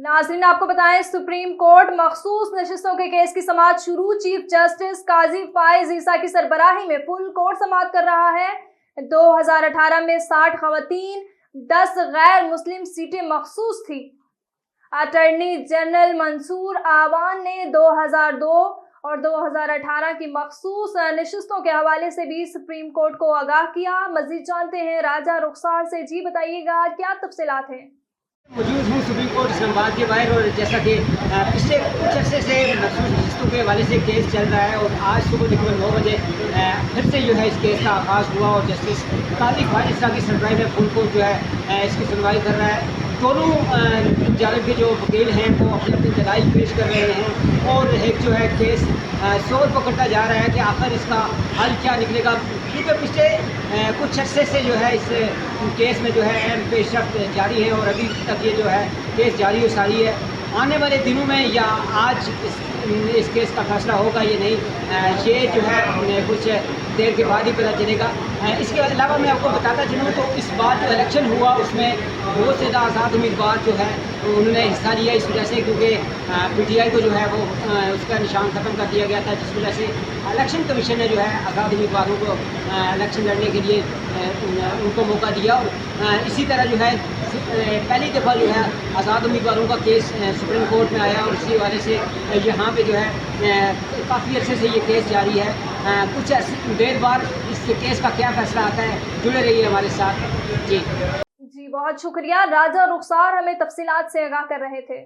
नाज़रीन, आपको बताएं, सुप्रीम कोर्ट मखसूस नशिस्तों के केस की समाअत शुरू। चीफ जस्टिस काजी फाइज ईसा की सरबराही में फुल कोर्ट समाअत कर रहा है। 2018 में 60 खवातीन, 10 गैर मुस्लिम सीटें मखसूस थी। अटॉर्नी जनरल मंसूर आवान ने 2002 और 2018 की मखसूस नशिस्तों के हवाले से भी सुप्रीम कोर्ट को आगाह किया। मजीद जानते हैं राजा रुखसार से। जी बताइएगा, क्या तफसीलात हैं? मौजूद हूँ सुप्रीम कोर्ट इस्लामाबाद के बाहर, और जैसा कि पिछले कुछ अर्से से मखसूस नशिस्तों के हवाले से केस चल रहा है, और आज सुबह तकरीबन 9 बजे फिर से जो है इस केस का आगाज़ हुआ, और जस्टिस काजी फाइज ईसा की सरबराही में फुल कोर्ट जो है इसकी सुनवाई कर रहा है। दोनों जानिब के जो वकील हैं वो अपनी अपनी दलाइल पेश कर रहे हैं, और एक जो है केस शोर पकड़ता जा रहा है कि आखिर इसका हल क्या निकलेगा, क्योंकि पिछले कुछ अर्से से जो है इस केस में जो है अहम पेशरफ्त जारी है, और अभी तक ये जो है केस जारी और सारी है। आने वाले दिनों में या आज इस केस का फैसला होगा ये नहीं, ये जो है कुछ देर के बाद ही पता चलेगा। इसके अलावा मैं आपको बताता चलूँ तो इस बार जो इलेक्शन हुआ उसमें बहुत से आज़ाद उम्मीदवार जो है उन्होंने हिस्सा लिया, इस वजह से क्योंकि पीटीआई को जो है वो उसका निशान ख़त्म कर दिया गया था, जिस वजह से इलेक्शन कमीशन ने जो है आज़ाद उम्मीदवारों को इलेक्शन लड़ने के लिए उनको मौका दिया। और इसी तरह जो है पहली दफ़ा जो है आज़ाद उम्मीदवारों का केस सुप्रीम कोर्ट में आया, और इसी वजह से यहाँ पे जो है काफ़ी अर्से से ये केस जारी है। कुछ देर बाद इस केस का क्या फैसला आता है, जुड़े रहिए हमारे साथ। जी बहुत शुक्रिया। राजा रुखसार हमें तफसीलात से आगाह कर रहे थे।